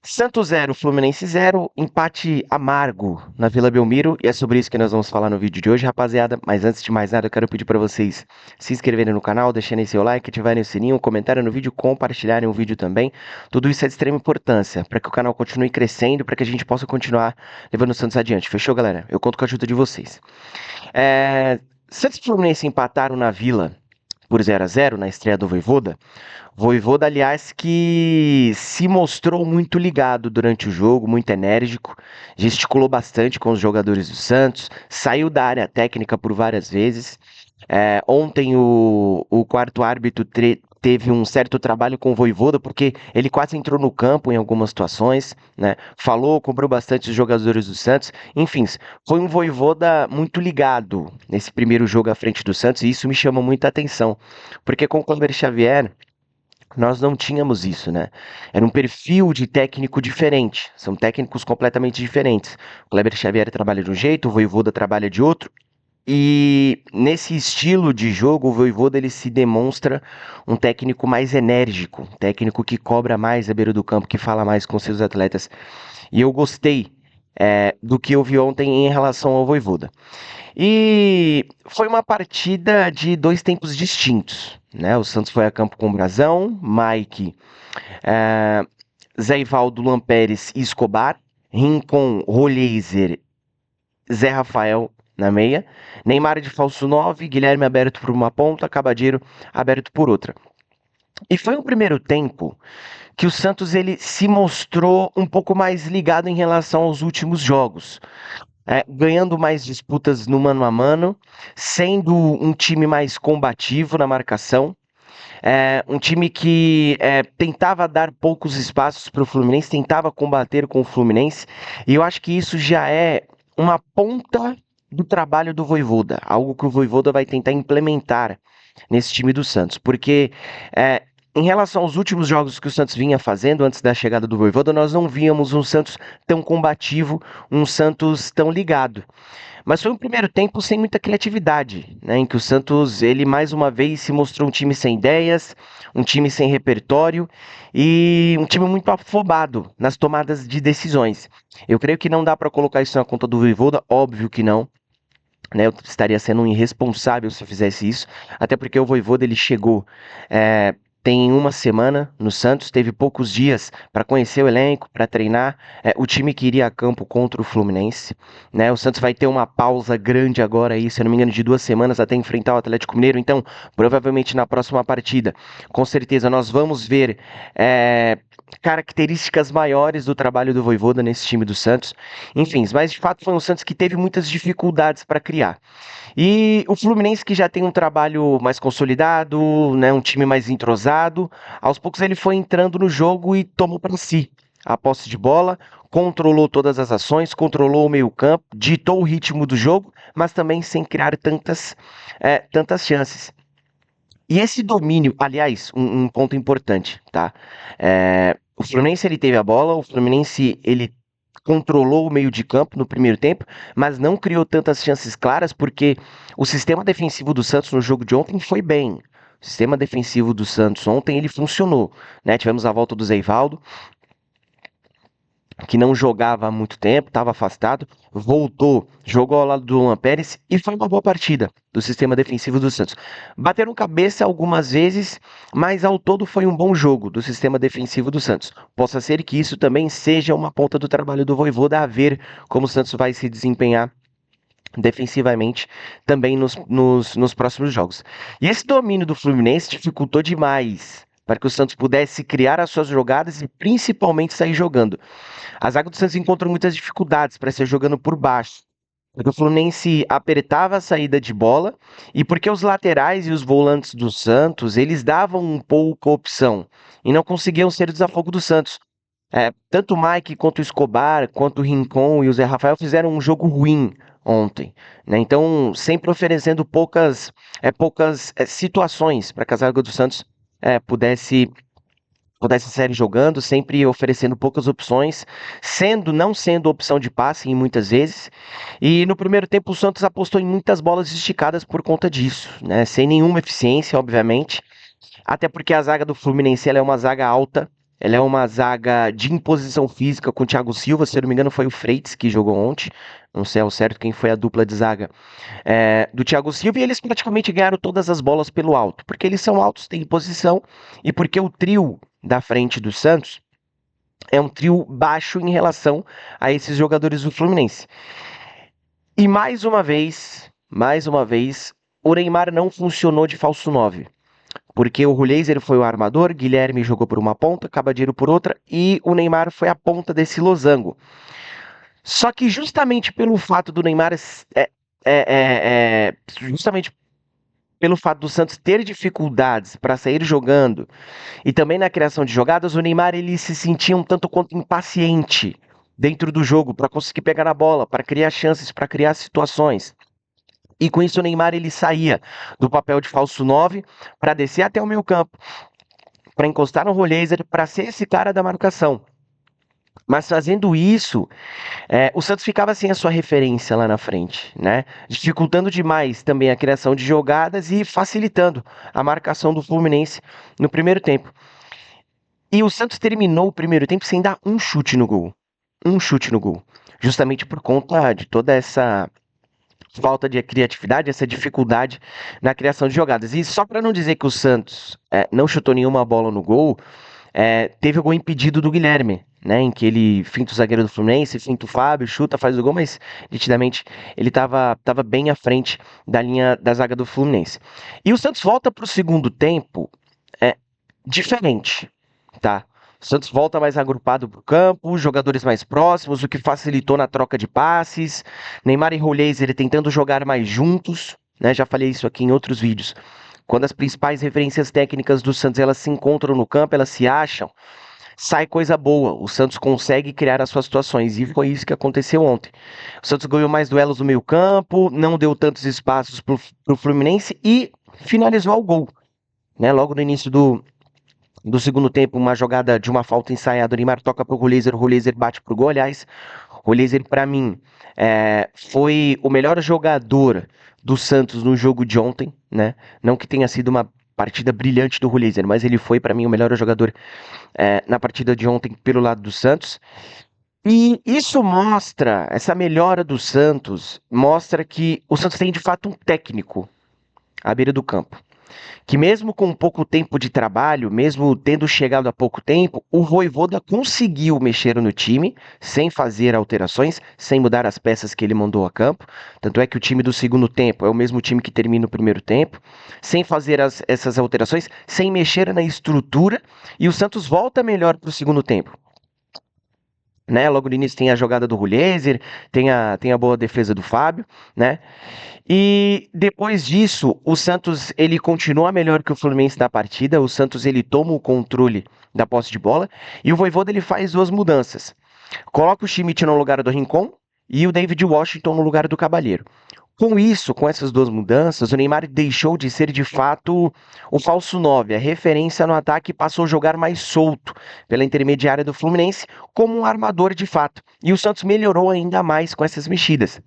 Santos 0, Fluminense 0, empate amargo na Vila Belmiro, e é sobre isso que nós vamos falar no vídeo de hoje, rapaziada. Mas antes de mais nada, eu quero pedir para vocês se inscreverem no canal, deixarem seu like, ativarem o sininho, comentarem no vídeo, compartilharem o vídeo também. Tudo isso é de extrema importância para que o canal continue crescendo, para que a gente possa continuar levando o Santos adiante. Fechou, galera? Eu conto com a ajuda de vocês. Santos e Fluminense empataram na Vila por 0-0 na estreia do Vojvoda. Vojvoda, aliás, que se mostrou muito ligado durante o jogo, muito enérgico, gesticulou bastante com os jogadores do Santos, saiu da área técnica por várias vezes. Ontem o quarto árbitro teve um certo trabalho com o Vojvoda, porque ele quase entrou no campo em algumas situações, né? Falou, cobrou bastante os jogadores do Santos. Enfim, foi um Vojvoda muito ligado nesse primeiro jogo à frente do Santos, e isso me chama muita atenção, porque com o Kleber Xavier nós não tínhamos isso, né? Era um perfil de técnico diferente, são técnicos completamente diferentes. O Kleber Xavier trabalha de um jeito, o Vojvoda trabalha de outro, e nesse estilo de jogo, o Vojvoda ele se demonstra um técnico mais enérgico, um técnico que cobra mais a beira do campo, que fala mais com seus atletas. E eu gostei do que eu vi ontem em relação ao Vojvoda. E foi uma partida de dois tempos distintos, né? O Santos foi a campo com o Brazão, Mike, eh, Zé Ivaldo, Lampérez e Escobar, Rincon, Rolheiser, Zé Rafael na meia, Neymar de falso 9, Guilherme aberto por uma ponta, Cabadeiro aberto por outra. E foi um primeiro tempo que o Santos ele se mostrou um pouco mais ligado em relação aos últimos jogos. Ganhando mais disputas no mano a mano, sendo um time mais combativo na marcação, um time que tentava dar poucos espaços para o Fluminense, tentava combater com o Fluminense, e eu acho que isso já é uma ponta do trabalho do Vojvoda, algo que o Vojvoda vai tentar implementar nesse time do Santos, porque em relação aos últimos jogos que o Santos vinha fazendo antes da chegada do Vojvoda, nós não víamos um Santos tão combativo, um Santos tão ligado. Mas foi um primeiro tempo sem muita criatividade, né, em que o Santos, ele mais uma vez se mostrou um time sem ideias, um time sem repertório e um time muito afobado nas tomadas de decisões. Eu creio que não dá para colocar isso na conta do Vojvoda, óbvio que não. Né, eu estaria sendo um irresponsável se eu fizesse isso, até porque o Vojvoda ele chegou tem uma semana no Santos, teve poucos dias para conhecer o elenco, para treinar o time que iria a campo contra o Fluminense. Né? O Santos vai ter uma pausa grande agora, aí, se eu não me engano, de 2 semanas até enfrentar o Atlético Mineiro. Então, provavelmente na próxima partida, com certeza nós vamos ver características maiores do trabalho do Vojvoda nesse time do Santos. Enfim, mas de fato foi um Santos que teve muitas dificuldades para criar. E o Fluminense, que já tem um trabalho mais consolidado, né, um time mais entrosado, aos poucos ele foi entrando no jogo e tomou para si a posse de bola, controlou todas as ações, controlou o meio-campo, ditou o ritmo do jogo, mas também sem criar tantas chances. E esse domínio, aliás, um ponto importante, tá? O Fluminense ele teve a bola, o Fluminense ele controlou o meio de campo no primeiro tempo, mas não criou tantas chances claras porque o sistema defensivo do Santos no jogo de ontem foi bem. O sistema defensivo do Santos ontem ele funcionou, né? Tivemos a volta do Zé Ivaldo, que não jogava há muito tempo, estava afastado, voltou, jogou ao lado do Luan Pérez e foi uma boa partida do sistema defensivo do Santos. Bateram cabeça algumas vezes, mas ao todo foi um bom jogo do sistema defensivo do Santos. Possa ser que isso também seja uma ponta do trabalho do Vojvoda, a ver como o Santos vai se desempenhar defensivamente também nos próximos jogos. E esse domínio do Fluminense dificultou demais para que o Santos pudesse criar as suas jogadas e principalmente sair jogando. A zaga do Santos encontrou muitas dificuldades para ser jogando por baixo. Porque o Fluminense apertava a saída de bola e porque os laterais e os volantes do Santos, eles davam um pouco opção e não conseguiam ser o desafogo do Santos. Tanto o Mike quanto o Escobar, quanto o Rincon e o Zé Rafael fizeram um jogo ruim ontem, né? Então, sempre oferecendo poucas situações para que a zaga do Santos pudesse sair jogando, sempre oferecendo poucas opções, não sendo opção de passe em muitas vezes. E no primeiro tempo o Santos apostou em muitas bolas esticadas por conta disso, né? Sem nenhuma eficiência, obviamente. Até porque a zaga do Fluminense ela é uma zaga alta, Ela é uma zaga de imposição física com o Thiago Silva, se eu não me engano foi o Freitas que jogou ontem, não sei ao certo quem foi a dupla de zaga do Thiago Silva, e eles praticamente ganharam todas as bolas pelo alto, porque eles são altos, têm posição, e porque o trio da frente do Santos é um trio baixo em relação a esses jogadores do Fluminense. E mais uma vez, o Neymar não funcionou de falso 9. Porque o Ruleiser foi o armador, Guilherme jogou por uma ponta, Cabadeiro por outra, e o Neymar foi a ponta desse losango. Só que justamente pelo fato do Neymar justamente pelo fato do Santos ter dificuldades para sair jogando e também na criação de jogadas, o Neymar ele se sentia um tanto quanto impaciente dentro do jogo para conseguir pegar na bola, para criar chances, para criar situações. E com isso o Neymar ele saía do papel de falso 9 para descer até o meio campo, para encostar no Roleiser, para ser esse cara da marcação. Mas fazendo isso, o Santos ficava sem a sua referência lá na frente, né? Dificultando demais também a criação de jogadas e facilitando a marcação do Fluminense no primeiro tempo. E o Santos terminou o primeiro tempo sem dar um chute no gol. Um chute no gol. Justamente por conta de toda essa falta de criatividade, essa dificuldade na criação de jogadas. E só para não dizer que o Santos não chutou nenhuma bola no gol, teve o gol impedido do Guilherme, né, em que ele finta o zagueiro do Fluminense, finta o Fábio, chuta, faz o gol, mas nitidamente ele estava bem à frente da linha da zaga do Fluminense. E o Santos volta para o segundo tempo diferente, tá? O Santos volta mais agrupado para o campo, jogadores mais próximos, o que facilitou na troca de passes. Neymar e Rolês ele tentando jogar mais juntos, né? Já falei isso aqui em outros vídeos. Quando as principais referências técnicas do Santos elas se encontram no campo, elas se acham, sai coisa boa. O Santos consegue criar as suas situações e foi isso que aconteceu ontem. O Santos ganhou mais duelos no meio-campo, não deu tantos espaços para o Fluminense e finalizou ao gol. Né? Logo no início do segundo tempo, uma jogada de uma falta ensaiada, o Neymar toca para o Ruleiser bate pro gol. Aliás, o Ruleiser, para mim, foi o melhor jogador do Santos no jogo de ontem, né? Não que tenha sido uma partida brilhante do Ruleiser, mas ele foi, para mim, o melhor jogador na partida de ontem pelo lado do Santos. E isso mostra, essa melhora do Santos, mostra que o Santos tem de fato um técnico à beira do campo que mesmo com pouco tempo de trabalho, mesmo tendo chegado há pouco tempo, o Vojvoda conseguiu mexer no time, sem fazer alterações, sem mudar as peças que ele mandou a campo. Tanto é que o time do segundo tempo é o mesmo time que termina o primeiro tempo, sem fazer essas alterações, sem mexer na estrutura, e o Santos volta melhor para o segundo tempo. Né? Logo no início tem a jogada do Rulezer, tem a boa defesa do Fábio, né? E depois disso, o Santos ele continua melhor que o Fluminense na partida. O Santos ele toma o controle da posse de bola e o Vojvoda ele faz duas mudanças. Coloca o Schmidt no lugar do Rincon e o David Washington no lugar do Cabalheiro. Com isso, com essas duas mudanças, o Neymar deixou de ser de fato o falso 9, a referência no ataque, passou a jogar mais solto pela intermediária do Fluminense como um armador de fato. E o Santos melhorou ainda mais com essas mexidas.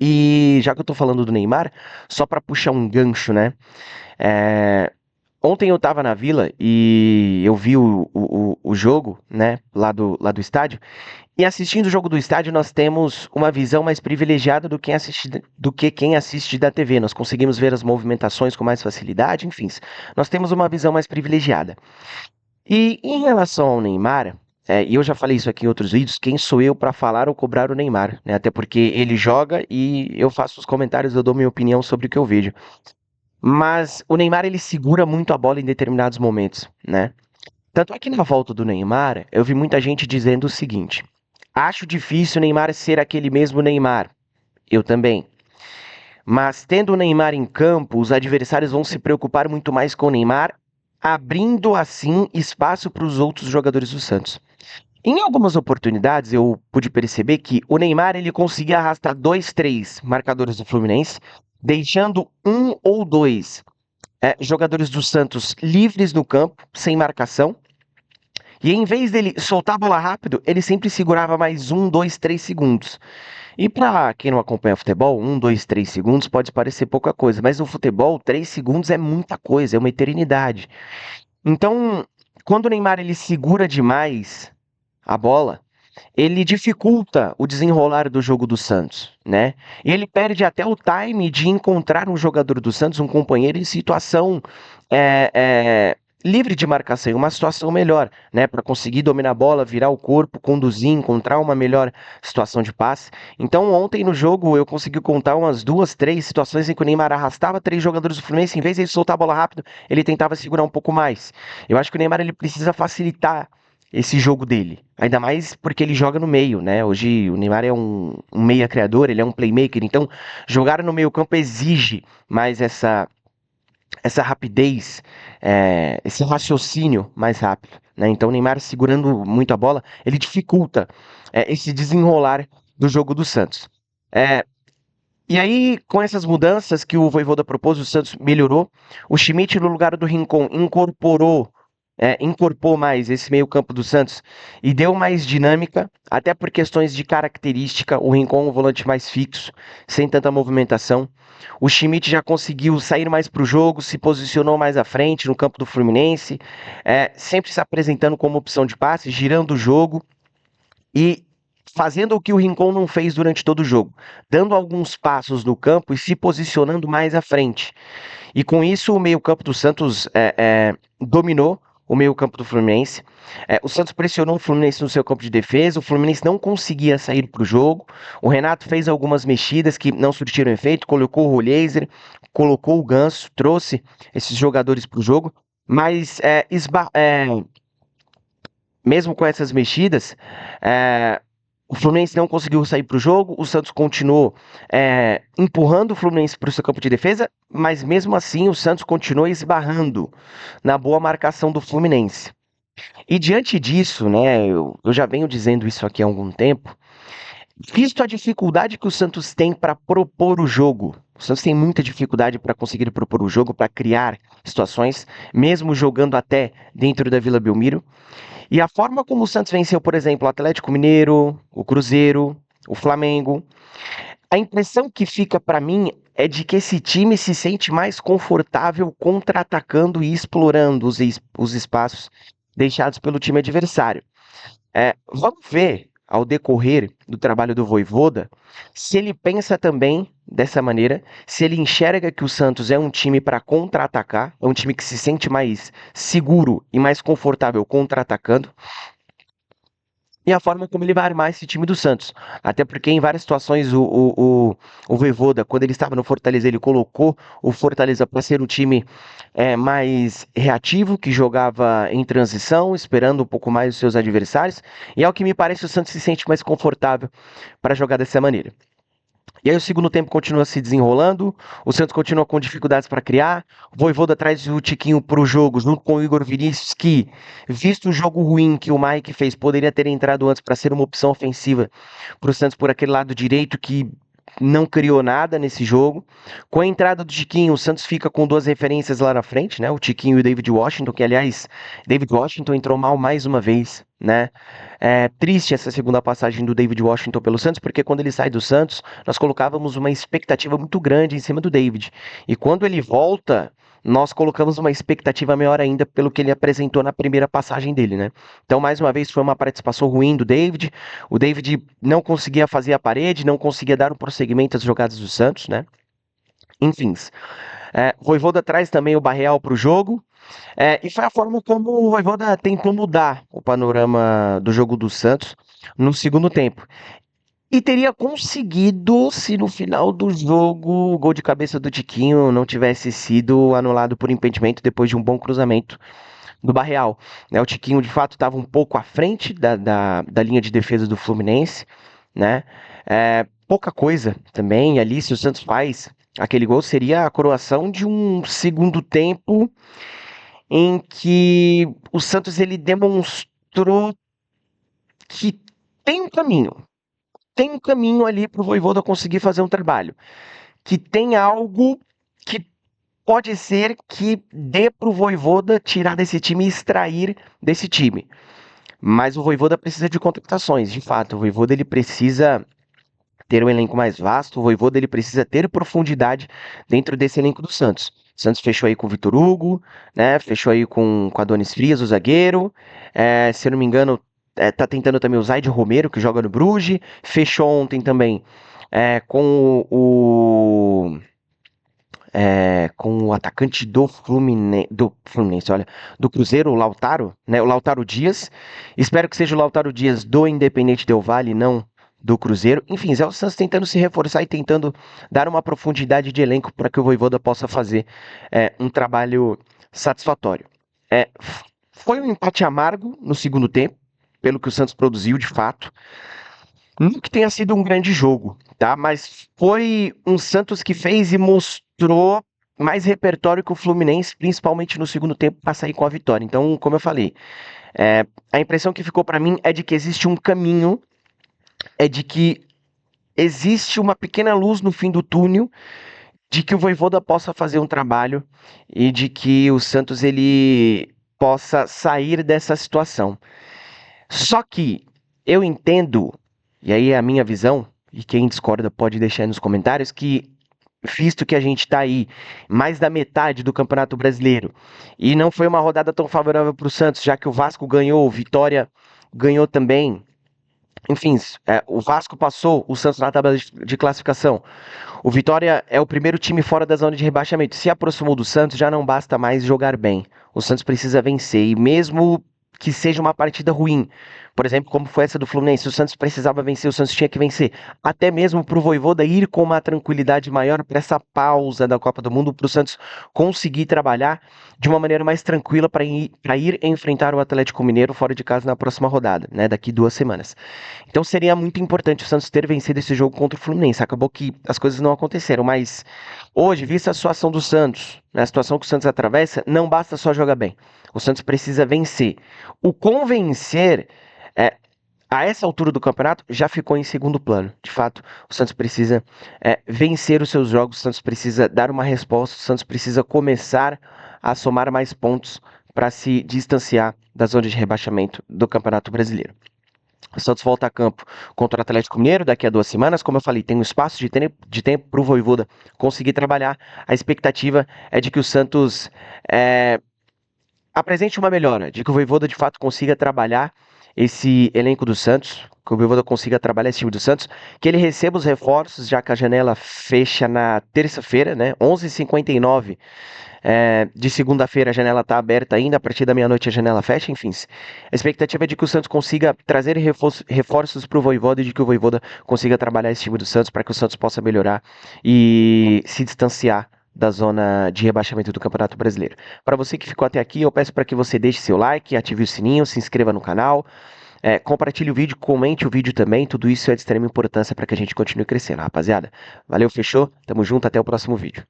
E já que eu tô falando do Neymar, só para puxar um gancho, né? Ontem eu tava na Vila e eu vi o jogo, né, lá do estádio. E assistindo o jogo do estádio, nós temos uma visão mais privilegiada do que quem assiste da TV. Nós conseguimos ver as movimentações com mais facilidade, enfim. Nós temos uma visão mais privilegiada. E em relação ao Neymar, e eu já falei isso aqui em outros vídeos, quem sou eu para falar ou cobrar o Neymar, né? Até porque ele joga e eu faço os comentários, eu dou minha opinião sobre o que eu vejo. Mas o Neymar ele segura muito a bola em determinados momentos, né? Tanto é que na volta do Neymar, eu vi muita gente dizendo o seguinte: acho difícil o Neymar ser aquele mesmo Neymar. Eu também. Mas tendo o Neymar em campo, os adversários vão se preocupar muito mais com o Neymar, abrindo assim espaço para os outros jogadores do Santos. Em algumas oportunidades eu pude perceber que o Neymar ele conseguia arrastar dois, três marcadores do Fluminense, deixando um ou dois jogadores do Santos livres no campo, sem marcação. E em vez dele soltar a bola rápido, ele sempre segurava mais um, dois, 3 segundos. E para quem não acompanha futebol, 1, 2, 3 segundos pode parecer pouca coisa, mas no futebol, 3 segundos é muita coisa, é uma eternidade. Então, quando o Neymar ele segura demais a bola, ele dificulta o desenrolar do jogo do Santos, né? E ele perde até o time de encontrar um jogador do Santos, um companheiro em situação é, é, livre de marcação, uma situação melhor, né? Para conseguir dominar a bola, virar o corpo, conduzir, encontrar uma melhor situação de passe. Então, ontem no jogo eu consegui contar umas duas, três situações em que o Neymar arrastava três jogadores do Fluminense, em vez de ele soltar a bola rápido, ele tentava segurar um pouco mais. Eu acho que o Neymar ele precisa facilitar esse jogo dele. Ainda mais porque ele joga no meio, né? Hoje o Neymar é um meia criador, ele é um playmaker, então jogar no meio-campo exige mais essa rapidez, esse raciocínio mais rápido, né? Então o Neymar segurando muito a bola, ele dificulta esse desenrolar do jogo do Santos. É, e aí, com essas mudanças que o Vojvoda propôs, o Santos melhorou. O Schmidt, no lugar do Rincon, incorporou mais esse meio-campo do Santos e deu mais dinâmica, até por questões de característica. O Rincon, um volante mais fixo, sem tanta movimentação. O Schmidt já conseguiu sair mais para o jogo, se posicionou mais à frente no campo do Fluminense, sempre se apresentando como opção de passe, girando o jogo e fazendo o que o Rincon não fez durante todo o jogo, dando alguns passos no campo e se posicionando mais à frente. E com isso, o meio-campo do Santos dominou o meio-campo do Fluminense. O Santos pressionou o Fluminense no seu campo de defesa, o Fluminense não conseguia sair para o jogo. O Renato fez algumas mexidas que não surtiram efeito, colocou o Rolheiser, colocou o Ganso, trouxe esses jogadores para o jogo, mas mesmo com essas mexidas, é, o Fluminense não conseguiu sair para o jogo, o Santos continuou empurrando o Fluminense para o seu campo de defesa, mas mesmo assim o Santos continuou esbarrando na boa marcação do Fluminense. E diante disso, né, eu já venho dizendo isso aqui há algum tempo, visto a dificuldade que o Santos tem para propor o jogo, o Santos tem muita dificuldade para conseguir propor o jogo, para criar situações, mesmo jogando até dentro da Vila Belmiro. E a forma como o Santos venceu, por exemplo, o Atlético Mineiro, o Cruzeiro, o Flamengo, a impressão que fica para mim é de que esse time se sente mais confortável contra-atacando e explorando os espaços deixados pelo time adversário. Vamos ver, ao decorrer do trabalho do Vojvoda, se ele pensa também dessa maneira, se ele enxerga que o Santos é um time para contra-atacar, é um time que se sente mais seguro e mais confortável contra-atacando, e a forma como ele vai armar esse time do Santos. Até porque em várias situações o Vojvoda, quando ele estava no Fortaleza, ele colocou o Fortaleza para ser um time mais reativo, que jogava em transição, esperando um pouco mais os seus adversários. E ao que me parece, o Santos se sente mais confortável para jogar dessa maneira. E aí o segundo tempo continua se desenrolando, o Santos continua com dificuldades para criar, o Vojvoda traz o Tiquinho para o jogo, junto com o Igor Vinícius, que, visto o jogo ruim que o Mike fez, poderia ter entrado antes para ser uma opção ofensiva para o Santos por aquele lado direito, que não criou nada nesse jogo. Com a entrada do Tiquinho, o Santos fica com duas referências lá na frente, né? O Tiquinho e o David Washington, que aliás, David Washington entrou mal mais uma vez, né? É triste essa segunda passagem do David Washington pelo Santos, porque quando ele sai do Santos, nós colocávamos uma expectativa muito grande em cima do David. E quando ele volta, nós colocamos uma expectativa maior ainda pelo que ele apresentou na primeira passagem dele, né? Então, mais uma vez, foi uma participação ruim do David. O David não conseguia fazer a parede, não conseguia dar um prosseguimento às jogadas do Santos, né? Enfim, Vojvoda traz também o Barreal para o jogo. E foi a forma como o Vojvoda tentou mudar o panorama do jogo do Santos no segundo tempo. E teria conseguido se no final do jogo o gol de cabeça do Tiquinho não tivesse sido anulado por impedimento depois de um bom cruzamento do Barreal. Né, o Tiquinho de fato estava um pouco à frente da linha de defesa do Fluminense, né? Pouca coisa também ali, se o Santos faz aquele gol, seria a coroação de um segundo tempo em que o Santos ele demonstrou que tem um caminho, tem um caminho ali para o Vojvoda conseguir fazer um trabalho, que tem algo que pode ser que dê para o Vojvoda tirar desse time e extrair desse time. Mas o Vojvoda precisa de contratações, de fato. O Vojvoda ele precisa ter um elenco mais vasto, o Vojvoda ele precisa ter profundidade dentro desse elenco do Santos. O Santos fechou aí com o Vitor Hugo, né? Fechou aí com Adonis Frias, o zagueiro. Se eu não me engano, tá tentando também o Zaid Romero, que joga no Bruges. Fechou ontem também com com o atacante do Fluminense, olha, do Cruzeiro, o Lautaro, né? O Lautaro Dias. Espero que seja o Lautaro Dias do Independente Del Valle, não do Cruzeiro. Enfim, Zé o Santos tentando se reforçar e tentando dar uma profundidade de elenco para que o Vojvoda possa fazer um trabalho satisfatório. Foi um empate amargo no segundo tempo, pelo que o Santos produziu de fato. Não que tenha sido um grande jogo, tá? Mas foi um Santos que fez e mostrou mais repertório que o Fluminense, principalmente no segundo tempo, para sair com a vitória. Então, como eu falei, a impressão que ficou para mim é de que existe um caminho, é de que existe uma pequena luz no fim do túnel, de que o Vojvoda possa fazer um trabalho e de que o Santos ele possa sair dessa situação. Só que eu entendo, e aí é a minha visão, e quem discorda pode deixar aí nos comentários, que visto que a gente está aí mais da metade do Campeonato Brasileiro e não foi uma rodada tão favorável para o Santos, já que o Vasco ganhou, o Vitória ganhou também. Enfim, o Vasco passou o Santos na tabela de classificação. O Vitória é o primeiro time fora da zona de rebaixamento. Se aproximou do Santos, já não basta mais jogar bem. O Santos precisa vencer. E mesmo que seja uma partida ruim, por exemplo, como foi essa do Fluminense, o Santos precisava vencer, o Santos tinha que vencer. Até mesmo para o Vojvoda ir com uma tranquilidade maior para essa pausa da Copa do Mundo, para o Santos conseguir trabalhar de uma maneira mais tranquila para ir enfrentar o Atlético Mineiro fora de casa na próxima rodada, né, daqui 2 semanas. Então seria muito importante o Santos ter vencido esse jogo contra o Fluminense. Acabou que as coisas não aconteceram, mas hoje, vista a situação do Santos, né, a situação que o Santos atravessa, não basta só jogar bem. O Santos precisa vencer. O convencer, a essa altura do campeonato, já ficou em segundo plano. De fato, o Santos precisa vencer os seus jogos, o Santos precisa dar uma resposta, o Santos precisa começar a somar mais pontos para se distanciar da zona de rebaixamento do Campeonato Brasileiro. O Santos volta a campo contra o Atlético Mineiro daqui a 2 semanas. Como eu falei, tem um espaço de tempo para o Vojvoda conseguir trabalhar. A expectativa é de que o Santos apresente uma melhora, de que o Vojvoda de fato consiga trabalhar esse elenco do Santos, que o Vojvoda consiga trabalhar esse time do Santos, que ele receba os reforços, já que a janela fecha na terça-feira, né? 11h59 de segunda-feira a janela está aberta ainda, a partir da meia-noite a janela fecha, enfim. A expectativa é de que o Santos consiga trazer reforços para o Vojvoda e de que o Vojvoda consiga trabalhar esse time do Santos para que o Santos possa melhorar e se distanciar da zona de rebaixamento do Campeonato Brasileiro. Para você que ficou até aqui, eu peço para que você deixe seu like, ative o sininho, se inscreva no canal, compartilhe o vídeo, comente o vídeo também, tudo isso é de extrema importância para que a gente continue crescendo, rapaziada. Valeu, fechou? Tamo junto, até o próximo vídeo.